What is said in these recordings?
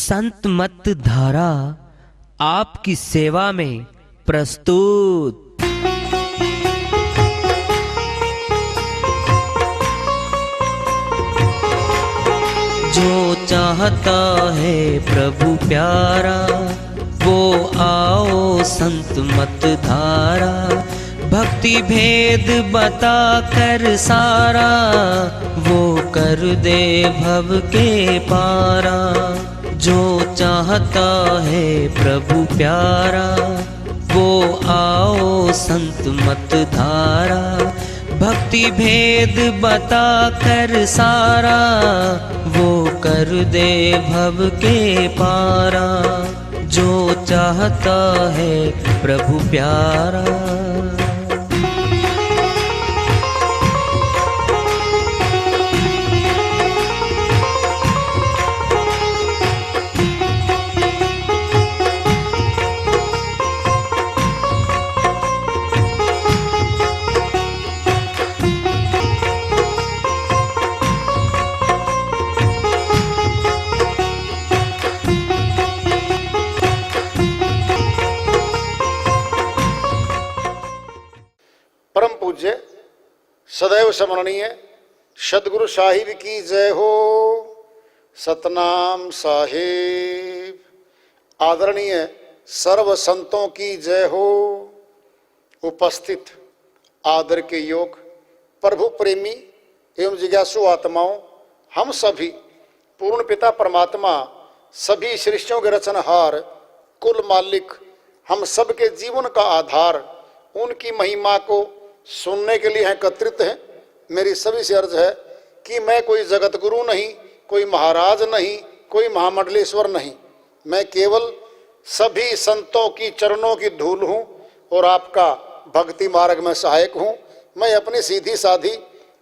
संत मत धारा आपकी सेवा में प्रस्तुत। जो चाहता है प्रभु प्यारा वो आओ संत मत धारा। भक्ति भेद बता कर सारा वो कर दे भव के पारा। जो चाहता है प्रभु प्यारा वो आओ संत मत धारा। भक्ति भेद बता कर सारा वो कर दे भव के पारा। जो चाहता है प्रभु प्यारा। परम पूज्य सदैव स्मरणीय सदगुरु साहिब की जय हो। सतनाम साहिब। आदरणीय सर्व संतों की जय हो। उपस्थित आदर के योग प्रभु प्रेमी एवं जिज्ञासु आत्माओं, हम सभी पूर्ण पिता परमात्मा सभी सृष्टियों के रचनहार कुल मालिक हम सबके जीवन का आधार उनकी महिमा को सुनने के लिए एकत्रित हैं। मेरी सभी से अर्ज है कि मैं कोई जगत गुरु नहीं, कोई महाराज नहीं, कोई महामंडलेश्वर नहीं। मैं केवल सभी संतों की चरणों की धूल हूँ और आपका भक्ति मार्ग में सहायक हूँ। मैं अपनी सीधी साधी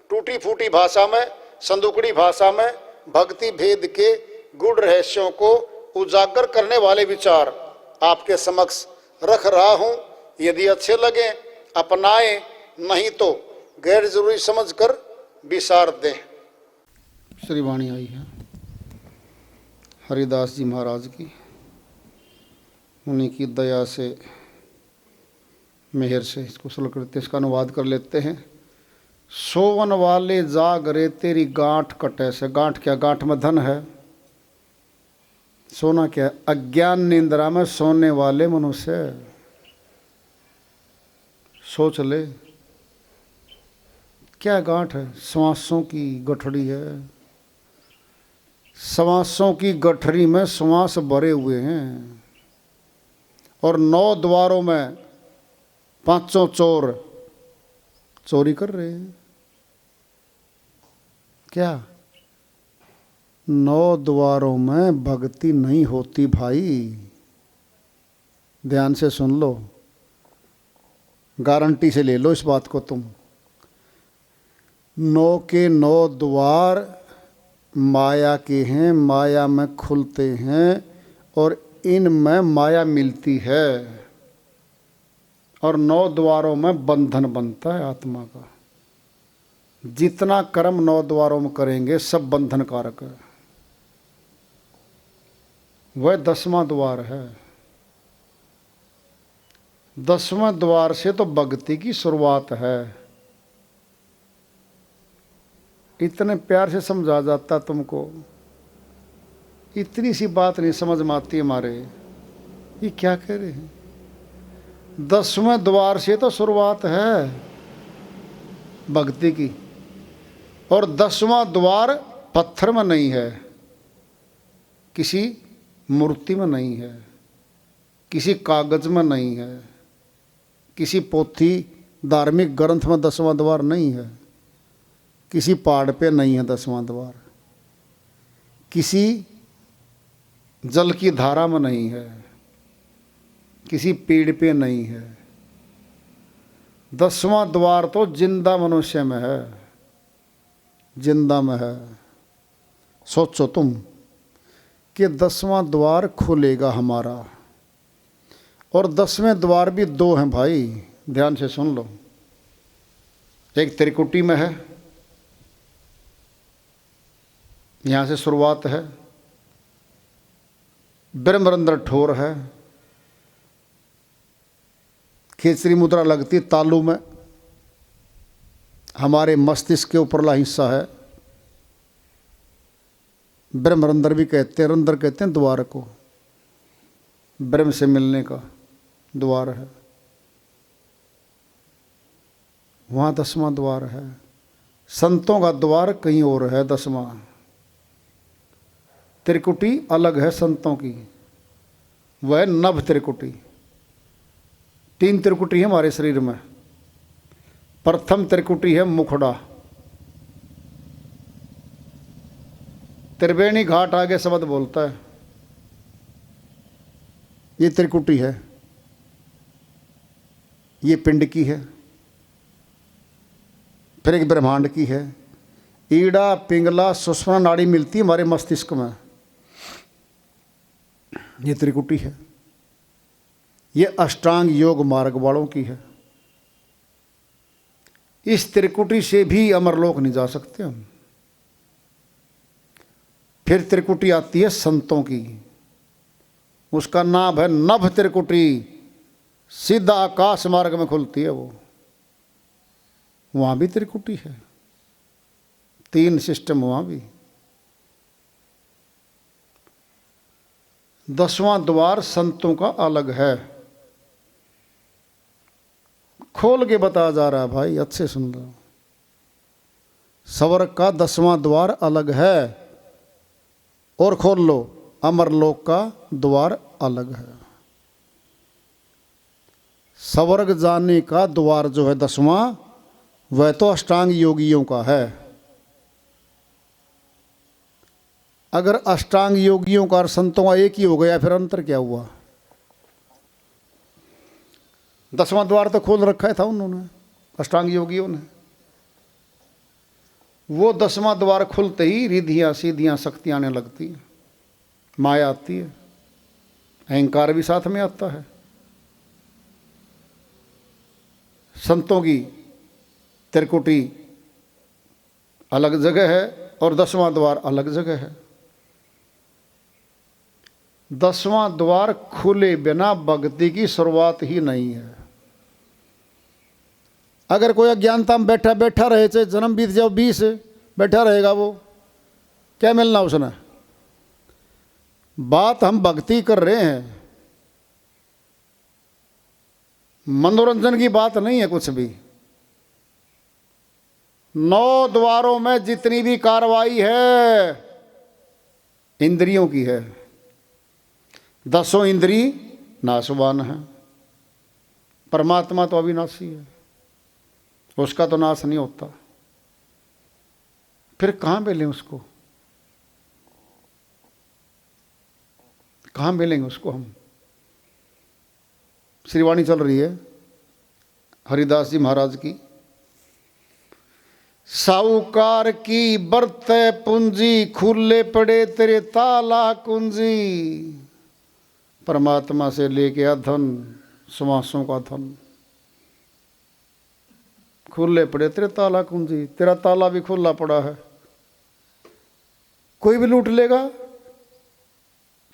टूटी फूटी भाषा में, संदुकड़ी भाषा में भक्ति भेद के गूढ़ रहस्यों को उजागर करने वाले विचार आपके समक्ष रख रहा हूँ। यदि अच्छे लगे अपनाएं, नहीं तो गैर जरूरी समझकर विसार दें। श्री वाणी आई है हरिदास जी महाराज की। उन्हीं की दया से, मेहर से इसको सुन करते इसका अनुवाद कर लेते हैं। सोवन वाले जाग रे तेरी गांठ कटे से। गांठ क्या? गांठ में धन है। सोना क्या? अज्ञान निंद्रा में सोने वाले मनुष्य। सोच ले क्या गांठ है? श्वासों की गठरी है। श्वासों की गठरी में श्वास भरे हुए हैं और 9 द्वारों में 5 चोर चोरी कर रहे हैं। क्या? 9 द्वारों में भक्ति नहीं होती भाई। ध्यान से सुन लो, गारंटी से ले लो इस बात को तुम। 9 के 9 द्वार माया के हैं, माया में खुलते हैं और इनमें माया मिलती है और 9 द्वारों में बंधन बनता है आत्मा का। जितना कर्म 9 द्वारों में करेंगे सब बंधन कारक है। वह 10वां द्वार है। 10वें द्वार से तो भक्ति की शुरुआत है। इतने प्यार से समझा जाता तुमको, इतनी सी बात नहीं समझ में आती हमारे। ये क्या कह रहे हैं? 10वें द्वार से तो शुरुआत है भक्ति की। और 10वां द्वार पत्थर में नहीं है, किसी मूर्ति में नहीं है, किसी कागज में नहीं है, किसी पोथी धार्मिक ग्रंथ में 10वां द्वार नहीं है, किसी पहाड़ पे नहीं है 10वां द्वार, किसी जल की धारा में नहीं है, किसी पेड़ पे नहीं है। 10वां द्वार तो जिंदा मनुष्य में है, जिंदा में है। सोचो तुम कि 10वां द्वार खुलेगा हमारा। और 10वें द्वार भी 2 हैं भाई, ध्यान से सुन लो। एक त्रिकुटी में है, यहाँ से शुरुआत है। ब्रह्मरंध्र ठोर है, खेचरी मुद्रा लगती तालू में, हमारे मस्तिष्क के ऊपरला हिस्सा है। ब्रह्मरंध्र भी कहते हैं, रंध्र कहते हैं द्वार को, ब्रह्म से मिलने का द्वार है। वहाँ 10वां द्वार है। संतों का द्वार कहीं और है 10वां। त्रिकुटी अलग है संतों की, वह नभ त्रिकुटी। 3 त्रिकुटी है हमारे शरीर में। प्रथम त्रिकुटी है मुखड़ा, त्रिवेणी घाट आगे शब्द बोलता है, ये त्रिकुटी है। ये पिंड की है, फिर एक ब्रह्मांड की है। ईड़ा पिंगला सुषुम्ना नाड़ी मिलती है हमारे मस्तिष्क में, ये त्रिकुटी है। ये अष्टांग योग मार्ग वालों की है। इस त्रिकुटी से भी अमरलोक नहीं जा सकते हम। फिर त्रिकुटी आती है संतों की, उसका नाम है नभ त्रिकुटी, सीधा आकाश मार्ग में खुलती है वो। वहां भी त्रिकुटी है, 3 सिस्टम वहां भी। 10वां द्वार संतों का अलग है। खोल के बताया जा रहा है भाई, अच्छे सुन लो। स्वर्ग का 10वां द्वार अलग है, और खोल लो, अमरलोक का द्वार अलग है। स्वर्ग जाने का द्वार जो है 10वां, वह तो अष्टांग योगियों का है। अगर अष्टांग योगियों का और संतों का एक ही हो गया, फिर अंतर क्या हुआ? 10वां द्वार तो खोल रखा था उन्होंने, अष्टांग योगियों ने। वो 10वां द्वार खुलते ही रिद्धियां सीधियां शक्तियां आने लगती हैं, माया आती है, अहंकार भी साथ में आता है। संतों की त्रिकुटी अलग जगह है और 10वां द्वार अलग जगह है। 10वां द्वार खुले बिना भक्ति की शुरुआत ही नहीं है। अगर कोई अज्ञानता में बैठा बैठा रहे, चाहे जन्म बीत जाओ 20 बैठा रहेगा, वो क्या मिलना उसने? बात हम भक्ति कर रहे हैं, मनोरंजन की बात नहीं है कुछ भी। 9 द्वारों में जितनी भी कार्रवाई है इंद्रियों की है। 10 इंद्री नाशवान है। परमात्मा तो अविनाशी है, उसका तो नाश नहीं होता। फिर कहाँ मिलें उसको? कहाँ मिलेंगे उसको हम? श्रीवाणी चल रही है हरिदास जी महाराज की। साहूकार की बरते पूंजी, खुले पड़े तेरे ताला कुंजी। परमात्मा से लेके आ धन, समासों का धन, खुले पड़े तेरे ताला कुंजी। तेरा ताला भी खुला पड़ा है, कोई भी लूट लेगा?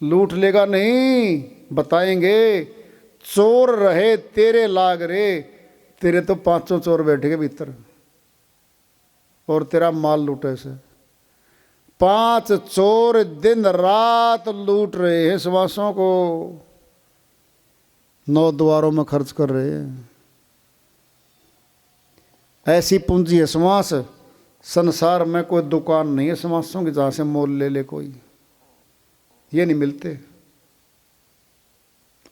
लूट लेगा नहीं, बताएंगे। चोर रहे तेरे लाग रे, तेरे तो 5 चोर बैठे के भीतर और तेरा माल लूटे से। 5 चोर दिन रात लूट रहे हैं श्वासों को, 9 द्वारों में खर्च कर रहे हैं। ऐसी पूंजी है श्वास। संसार में कोई दुकान नहीं है श्वासों की जहां से मोल ले ले कोई, ये नहीं मिलते,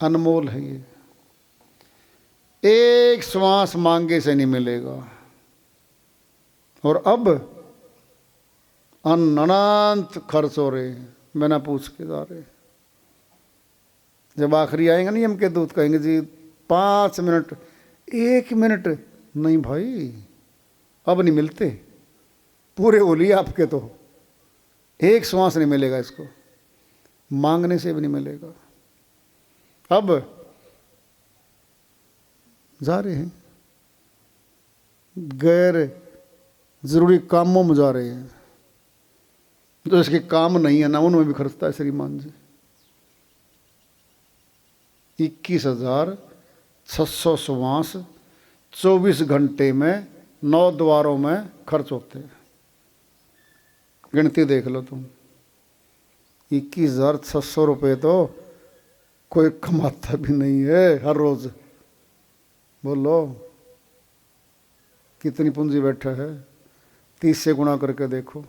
अनमोल है ये। एक श्वास मांगे से नहीं मिलेगा। और अब अनंत खर्च हो रहे हैं, बिना पूछ के जा रहे। जब आखिरी आएंगे ना यम के दूत, कहेंगे जी 5 मिनट, 1 मिनट नहीं भाई, अब नहीं मिलते, पूरे होली आपके तो। एक श्वास नहीं मिलेगा इसको, मांगने से भी नहीं मिलेगा। अब जा रहे हैं, गैर जरूरी कामों में जा रहे हैं, जो इसके काम नहीं है ना, उनमें भी खर्चता है श्रीमान जी। 21,600 श्वास 24 घंटे में 9 द्वारों में खर्च होते हैं। गिनती देख लो तुम। 21,600 रुपये तो कोई कमाता भी नहीं है हर रोज। बोलो कितनी पूंजी बैठा है। 30 से गुणा करके देखो।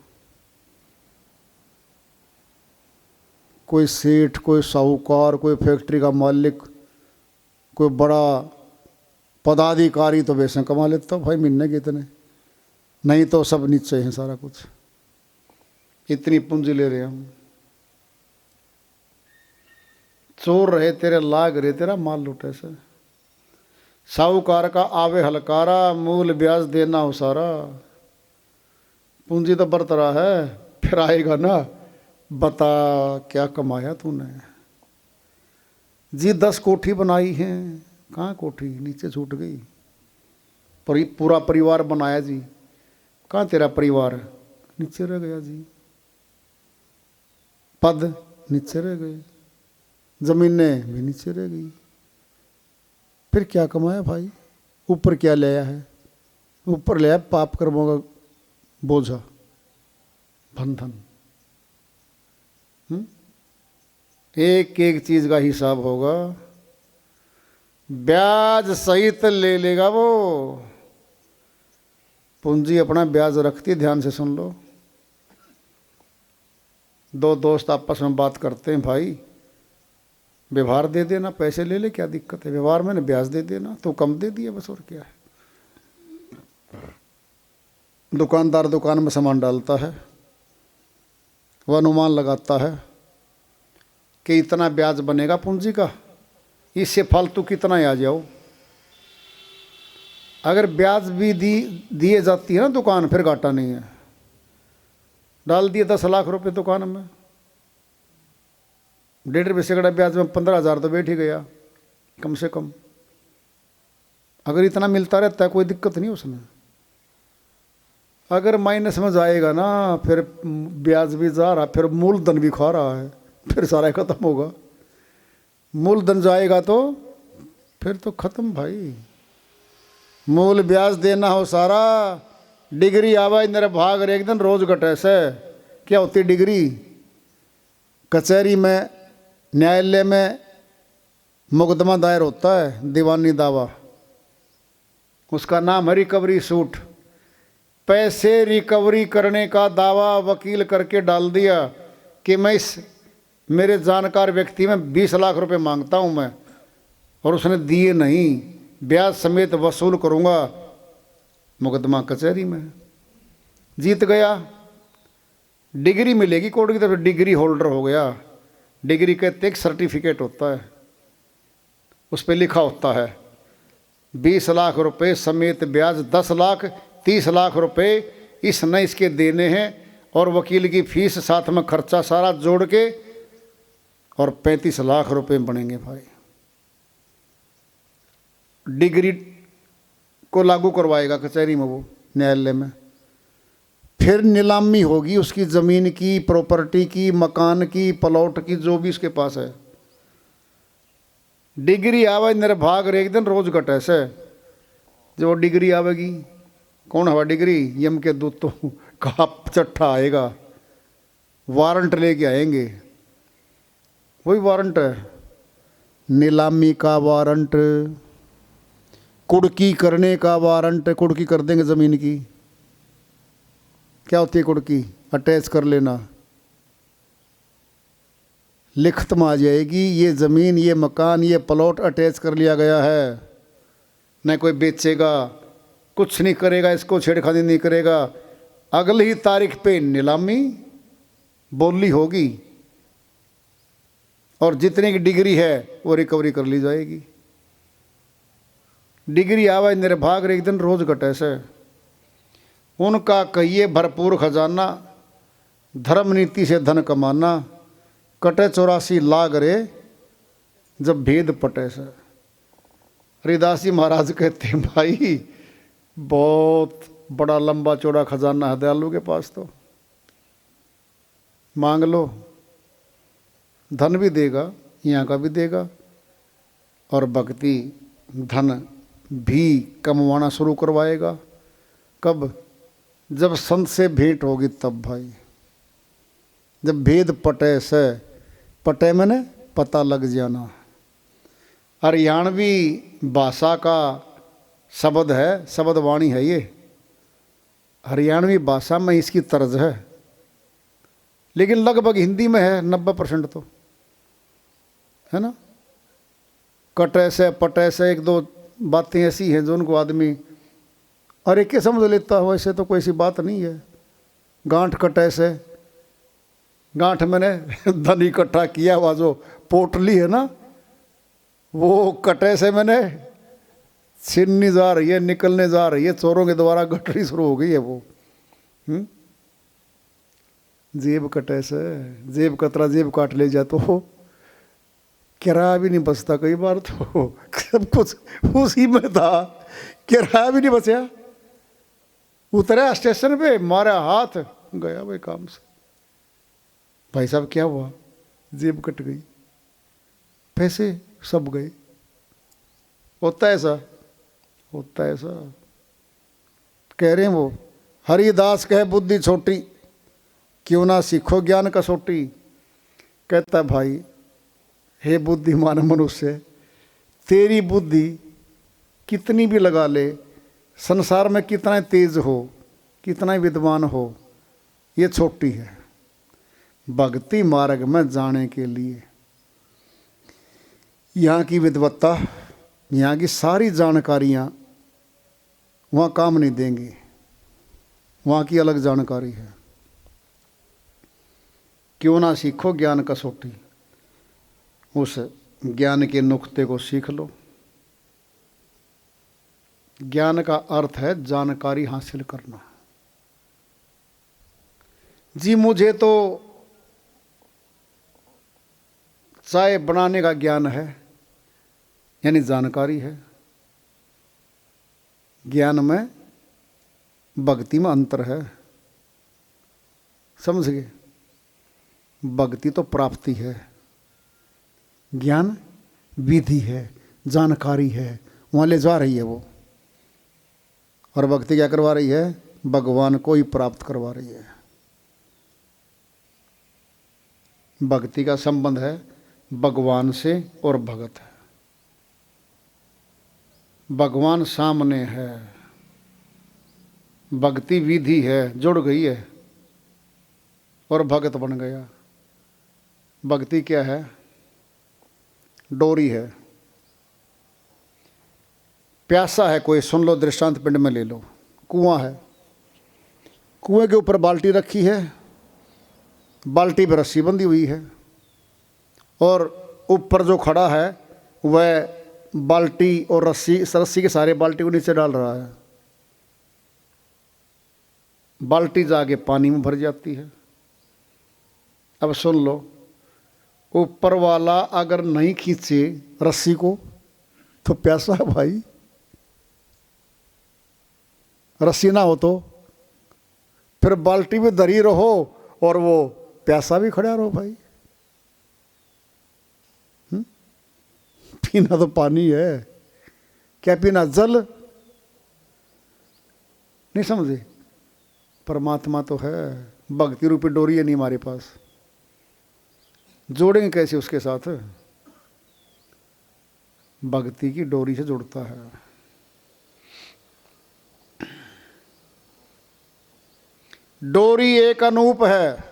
कोई सेठ, कोई साहूकार, कोई फैक्ट्री का मालिक, कोई बड़ा पदाधिकारी तो वैसे कमा लेता भाई महीने के इतने, नहीं तो सब नीचे हैं सारा कुछ। इतनी पूंजी ले रहे हम। चोर रहे तेरे लाग रहे तेरा माल लुटे से। साहूकार का आवे हलकारा, मूल ब्याज देना हो सारा। पूंजी तो बरत रहा है, फिर आएगा ना, बता क्या कमाया तूने। जी 10 कोठी बनाई है, कहाँ कोठी नीचे छूट गई। पूरा परिवार बनाया जी, कहाँ तेरा परिवार, नीचे रह गया जी। पद नीचे रह गए, जमीनें भी नीचे रह गई। फिर क्या कमाया भाई, ऊपर क्या ले आया है। ऊपर ले आया पाप कर्मों का बोझा, बंधन। एक एक चीज का हिसाब होगा, ब्याज सहित ले लेगा वो। पूंजी अपना ब्याज रखती, ध्यान से सुन लो। 2 दोस्त आपस में बात करते हैं, भाई व्यवहार दे देना, पैसे ले ले, क्या दिक्कत है, व्यवहार में ना ब्याज दे देना, तो कम दे दिया बस, और क्या है। दुकानदार दुकान में सामान डालता है, वह अनुमान लगाता है कि इतना ब्याज बनेगा पूंजी का, इससे फालतू कितना ही आ जाओ। अगर ब्याज भी दिए जाती है ना दुकान, फिर घाटा नहीं है। डाल दिए 10 लाख रुपए दुकान में, 1.5% ब्याज में 15,000 तो बैठ ही गया कम से कम। अगर इतना मिलता रहता है कोई दिक्कत नहीं उसमें। अगर माइनस में जाएगा ना, फिर ब्याज भी जा रहा, फिर मूलधन भी खा रहा है, फिर सारा खत्म होगा। मूलधन जाएगा तो फिर तो खत्म भाई। मूल ब्याज देना हो सारा। डिग्री आवाज मेरे भाग रे एक दिन रोज घटे से। क्या होती डिग्री? कचहरी में, न्यायालय में मुकदमा दायर होता है, दीवानी दावा, उसका नाम है रिकवरी सूट। पैसे रिकवरी करने का दावा वकील करके डाल दिया कि मैं इस मेरे जानकार व्यक्ति में 20 लाख रुपए मांगता हूं मैं, और उसने दिए नहीं, ब्याज समेत वसूल करूंगा। मुकदमा कचहरी में, जीत गया, डिग्री मिलेगी कोर्ट की तरफ, डिग्री होल्डर हो गया। डिग्री कहते एक सर्टिफिकेट होता है, उस पर लिखा होता है 20 लाख रुपए समेत ब्याज 10 लाख 30 लाख रुपए इसने इसके देने हैं, और वकील की फीस साथ में खर्चा सारा जोड़ के, और 35 लाख रुपए बनेंगे भाई। डिग्री को लागू करवाएगा कचहरी में वो, न्यायालय में। फिर नीलामी होगी उसकी ज़मीन की, प्रॉपर्टी की, मकान की, प्लॉट की, जो भी इसके पास है। डिग्री आवे निर्भाग रे एक दिन रोज घटे से। जो डिग्री आवेगी, कौन हवा डिग्री? यम के दूत तो कहा चट्ठा आएगा, वारंट लेके आएंगे। वही वारंट है, नीलामी का वारंट, कुड़की करने का वारंट। कुड़की कर देंगे ज़मीन की। क्या होती है कुड़की? अटैच कर लेना, लिखत में आ जाएगी ये ज़मीन, ये मकान, ये प्लॉट अटैच कर लिया गया है। न कोई बेचेगा, कुछ नहीं करेगा, इसको छेड़खानी नहीं करेगा। अगली ही तारीख पे नीलामी बोली होगी, और जितने की डिग्री है वो रिकवरी कर ली जाएगी। डिग्री आवाज निर्भाग एक दिन रोज घटे से। उनका कहिए भरपूर खजाना, धर्म नीति से धन कमाना, कटे 84 लाग रे जब भेद पटे से। हरिदास जी महाराज कहते हैं भाई बहुत बड़ा लंबा चौड़ा खजाना है दयालु के पास, तो मांग लो, धन भी देगा, यहाँ का भी देगा, और भक्ति धन भी कमवाना शुरू करवाएगा। कब? जब संत से भेंट होगी तब भाई। जब भेद पटे से, पटे मैंने पता लग जाना। हरियाणवी भाषा का शब्द है, शब्द वाणी है ये। हरियाणवी भाषा में इसकी तर्ज है, लेकिन लगभग हिंदी में है 90% तो, है ना। कटे से पटे से एक दो बातें ऐसी हैं जो उनको आदमी अरे क्या समझ लेता हो, ऐसे तो कोई ऐसी बात नहीं है। गांठ कटे से, गांठ मैंने धन इकट्ठा किया हुआ जो पोटली है ना, वो कटे से मैंने छिननी जा रही है, निकलने जा रही है, चोरों के द्वारा गठरी शुरू हो गई है वो। जेब कटे से, जेब कतरा जेब काट ले जाए तो किराया भी नहीं बचता कई बार तो सब कुछ उसी में था, किराया भी नहीं बचा। उतरा स्टेशन पे, मारा हाथ, गया भाई काम से। भाई साहब क्या हुआ? जेब कट गई, पैसे सब गए। होता है ऐसा, होता है ऐसा। कह रहे हैं वो हरिदास कहे बुद्धि छोटी, क्यों ना सीखो ज्ञान कसौटी। कहता भाई हे बुद्धिमान मनुष्य, तेरी बुद्धि कितनी भी लगा ले, संसार में कितना तेज हो, कितना विद्वान हो, ये छोटी है। भक्ति मार्ग में जाने के लिए यहाँ की विद्वत्ता, यहाँ की सारी जानकारियाँ वहाँ काम नहीं देंगी। वहाँ की अलग जानकारी है। क्यों ना सीखो ज्ञान कसौटी, उस ज्ञान के नुक्ते को सीख लो। ज्ञान का अर्थ है जानकारी हासिल करना। जी मुझे तो चाय बनाने का ज्ञान है, यानी जानकारी है। ज्ञान में भक्ति में अंतर है, समझ गए। भक्ति तो प्राप्ति है, ज्ञान विधि है, जानकारी है, वहाँ ले जा रही है वो। और भक्ति क्या करवा रही है? भगवान को ही प्राप्त करवा रही है। भक्ति का संबंध है भगवान से और भगत है। भगवान सामने है, भक्ति विधि है, जुड़ गई है और भगत बन गया। भक्ति क्या है? डोरी है। प्यासा है कोई, सुन लो दृष्टांत पिंड में ले लो। कुआं है, कुएं के ऊपर बाल्टी रखी है, बाल्टी पर रस्सी बंधी हुई है, और ऊपर जो खड़ा है वह बाल्टी और रस्सी के सारे बाल्टी को नीचे डाल रहा है। बाल्टी जाके पानी में भर जाती है। अब सुन लो, ऊपर वाला अगर नहीं खींचे रस्सी को तो प्यासा है भाई। रस्सी ना हो तो फिर बाल्टी में धरी रहो और वो प्यासा भी खड़ा रहो भाई। पीना तो पानी है, क्या पीना? जल। नहीं समझे? परमात्मा तो है, भक्ति रूपी डोरी है नहीं हमारे पास। जोड़ेंगे कैसे उसके साथ? भक्ति की डोरी से जुड़ता है। डोरी एक अनूप है,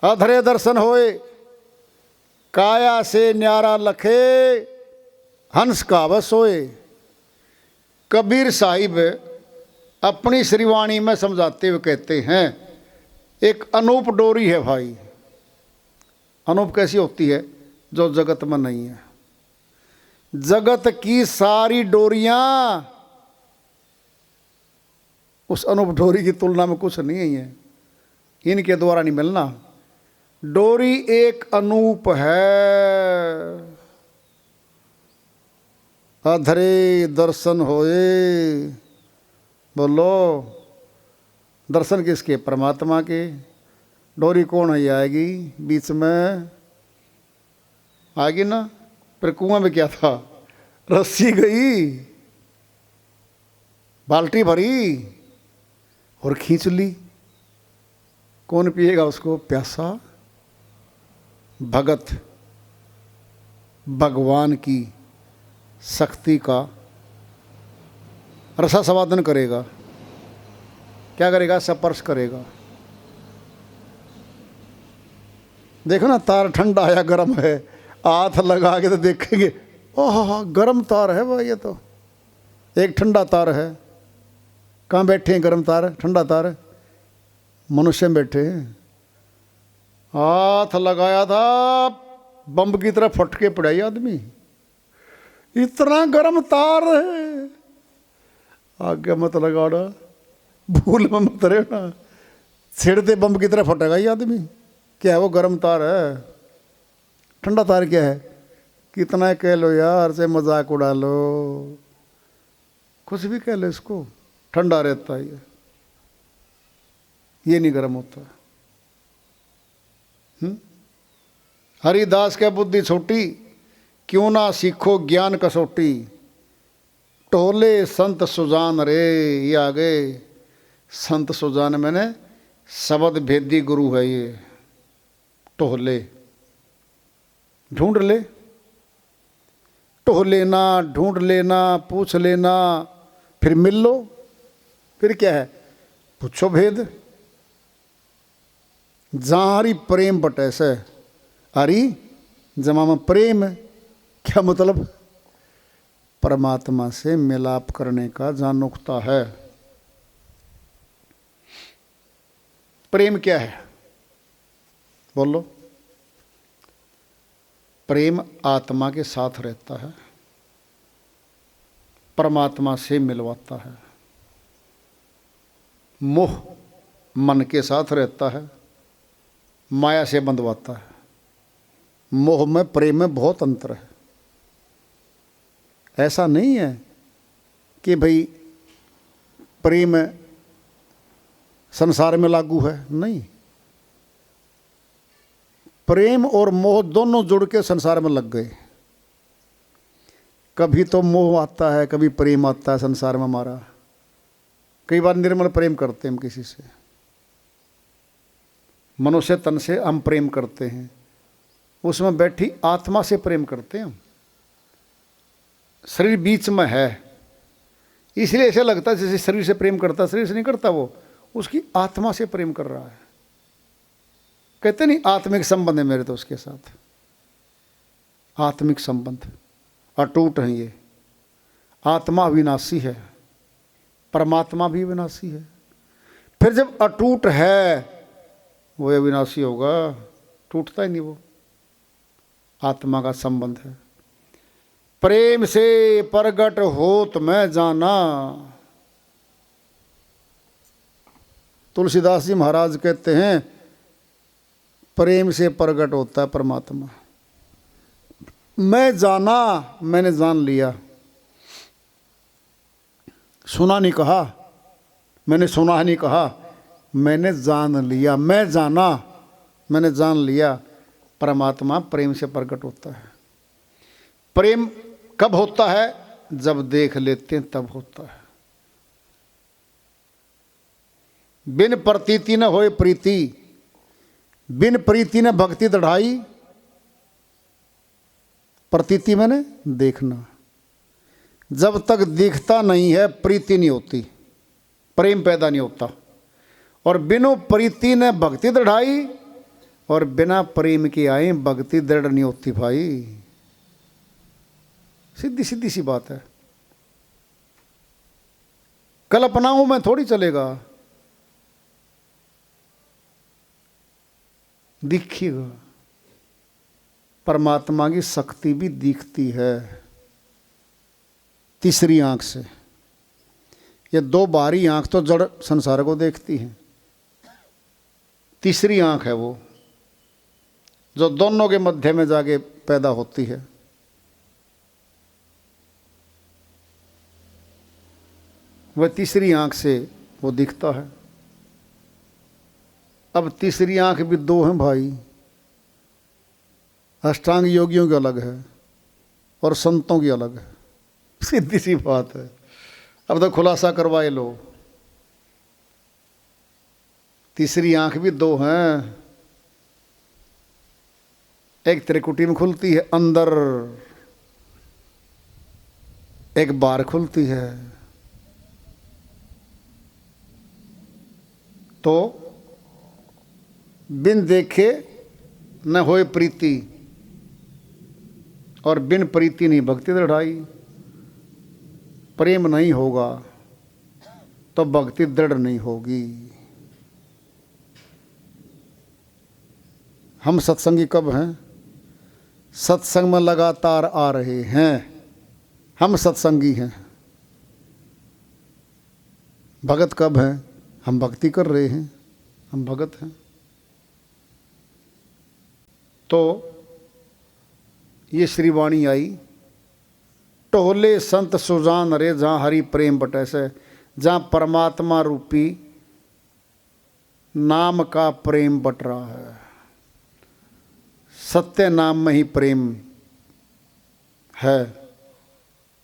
अधरे दर्शन होए, काया से न्यारा लखे, हंस कावस होए। कबीर साहिब अपनी श्रीवाणी में समझाते हुए कहते हैं, एक अनूप डोरी है भाई। अनूप कैसी होती है? जो जगत में नहीं है। जगत की सारी डोरियां उस अनूप डोरी की तुलना में कुछ नहीं है, इनके द्वारा नहीं मिलना। डोरी एक अनूप है, अधरे दर्शन होए। बोलो, दर्शन किसके? परमात्मा के। डोरी कौन है? आएगी बीच में, आएगी ना। पर कुआं में क्या था? रस्सी गई, बाल्टी भरी और खींच ली। कौन पिएगा उसको? प्यासा भगत भगवान की शक्ति का रसास्वादन करेगा। क्या करेगा? स्पर्श करेगा। देखो ना, तार ठंडा है या गर्म है, हाथ लगा के तो देखेंगे, ओह गर्म तार है भाई। ये तो एक ठंडा तार है। कहाँ बैठे हैं गर्म तार, ठंडा तार? मनुष्य में बैठे हैं। हाथ लगाया था, बम की तरह फट के पड़ाई आदमी। इतना गर्म तार है, आगे मत लगाना, भूल में मत रहना, छिड़ते बम की तरह फटेगा ये आदमी। क्या है वो? गर्म तार है। ठंडा तार क्या है? कितना कह लो यार, से मजाक उड़ा लो, कुछ भी कह लो, इसको ठंडा रहता है ये नहीं गर्म होता। हरिदास क्या बुद्धि छोटी, क्यों ना सीखो ज्ञान कसौटी। टोले संत सुजान रे, ये आ गए संत सुजान, मैंने शब्द भेदी गुरु है ये। टोले ढूंढ ले, टोह लेना, ढूंढ लेना, पूछ लेना, फिर मिल लो। फिर क्या है? पूछो भेद। जहाँ हरी प्रेम बटे से, हरी जमा में प्रेम, क्या मतलब? परमात्मा से मिलाप करने का जहाँ नुक्ता है। प्रेम क्या है? बोलो। प्रेम आत्मा के साथ रहता है, परमात्मा से मिलवाता है। मोह मन के साथ रहता है, माया से बंधवाता है। मोह में प्रेम में बहुत अंतर है। ऐसा नहीं है कि भाई प्रेम संसार में लागू है, नहीं। प्रेम और मोह दोनों जुड़ के संसार में लग गए। कभी तो मोह आता है, कभी प्रेम आता है संसार में हमारा। कई बार निर्मल प्रेम करते हैं हम किसी से, मनुष्य तन से हम प्रेम करते हैं, उसमें बैठी आत्मा से प्रेम करते हैं हम। शरीर बीच में है, इसलिए ऐसा लगता है जैसे शरीर से प्रेम करता, शरीर से नहीं करता, वो उसकी आत्मा से प्रेम कर रहा है। कहते नहीं आत्मिक संबंध है मेरे तो उसके साथ। आत्मिक संबंध अटूट है ये। आत्मा अविनाशी है, परमात्मा भी विनाशी है। फिर जब अटूट है, वो अविनाशी होगा, टूटता ही नहीं वो। आत्मा का संबंध है। प्रेम से प्रगट होत मैं जाना। तुलसीदास जी महाराज कहते हैं प्रेम से प्रगट होता है परमात्मा। मैं जाना, मैंने जान लिया। सुना नहीं कहा, मैंने सुना नहीं कहा, मैंने जान लिया। मैं जाना, मैंने जान लिया। परमात्मा प्रेम से प्रकट होता है। प्रेम कब होता है? जब देख लेते हैं तब होता है। बिन प्रतीति न होए प्रीति, बिन प्रीति न भक्ति दढ़ाई। प्रतीति मैंने देखना। जब तक दिखता नहीं है प्रीति नहीं होती, प्रेम पैदा नहीं होता। और बिनु प्रीति ने भक्ति दृढ़ाई, और बिना प्रेम के आए भक्ति दृढ़ नहीं होती भाई। सीधी सीधी सी बात है। कल्पनाओं में थोड़ी चलेगा, दिखेगा। परमात्मा की शक्ति भी दिखती है तीसरी आंख से। ये दो बाहरी आंख तो जड़ संसार को देखती है, तीसरी आंख है वो जो दोनों के मध्य में जाके पैदा होती है। वह तीसरी आंख से वो दिखता है। अब तीसरी आंख भी दो हैं भाई। अष्टांग योगियों की अलग है, और संतों की अलग है। सीधी सी बात है। अब तो खुलासा करवाए लो। तीसरी आंख भी दो हैं, एक त्रिकुटी में खुलती है अंदर, एक बाहर खुलती है। तो बिन देखे न होए प्रीति, और बिन प्रीति नहीं भक्ति दृढ़ाई। प्रेम नहीं होगा तो भक्ति दृढ़ नहीं होगी। हम सत्संगी कब हैं? सत्संग में लगातार आ रहे हैं, हम सत्संगी हैं। भगत कब हैं? हम भक्ति कर रहे हैं, हम भगत हैं। तो ये श्रीवाणी आई, टोले संत सुजान रे जहाँ हरि प्रेम बटैसे, जहाँ परमात्मा रूपी नाम का प्रेम बट रहा है। सत्य नाम में ही प्रेम है,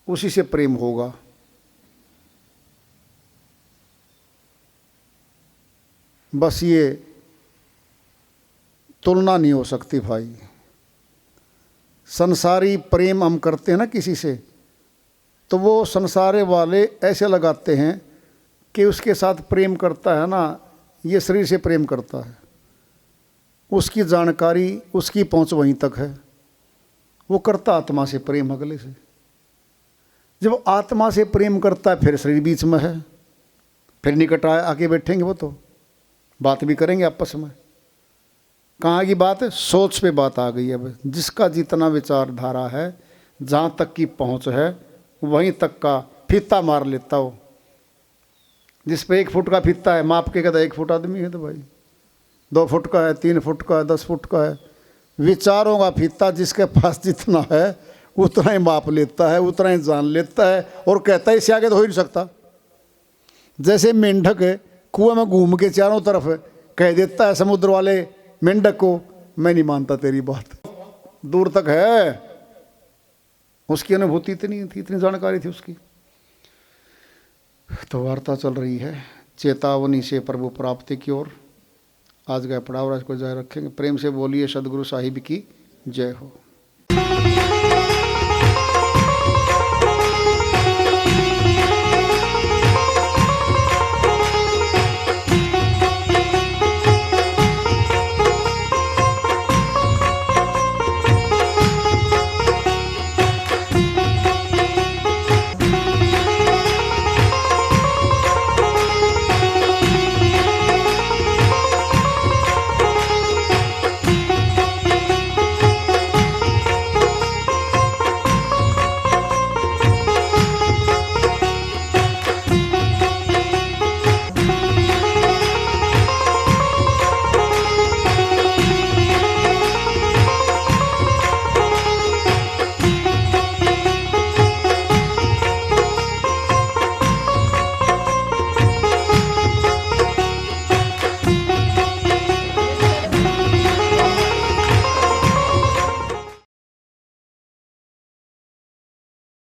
उसी से प्रेम होगा। बस ये तुलना नहीं हो सकती भाई। संसारी प्रेम हम करते हैं ना किसी से, तो वो संसारे वाले ऐसे लगाते हैं कि उसके साथ प्रेम करता है ना, ये शरीर से प्रेम करता है। उसकी जानकारी, उसकी पहुंच वहीं तक है। वो करता आत्मा से प्रेम अगले से। जब आत्मा से प्रेम करता है फिर शरीर बीच में है, फिर निकट आके बैठेंगे, वो तो बात भी करेंगे आपस में। कहाँ की बात है? सोच पे बात आ गई। अब जिसका जितना विचारधारा है, जहाँ तक की पहुँच है, वहीं तक का फीता मार लेता हो। जिस पे 1 फुट का फीता है, माप के कहता 1 फुट आदमी है तो भाई 2 फुट का है, 3 फुट का है, 10 फुट का है। विचारों का फीता जिसके पास जितना है उतना ही माप लेता है, उतना ही जान लेता है, और कहता है इससे आगे तो हो ही नहीं सकता। जैसे मेंढक है, कुएं में घूम के चारों तरफ कह देता है समुद्र वाले मेंढक को, मैं नहीं मानता तेरी बात, दूर तक है। उसकी अनुभूति इतनी थी, इतनी जानकारी थी उसकी। तो वार्ता चल रही है चेतावनी से प्रभु प्राप्ति की ओर। आज का पड़ाव को जारी रखेंगे। प्रेम से बोलिए सदगुरु साहिब की जय हो।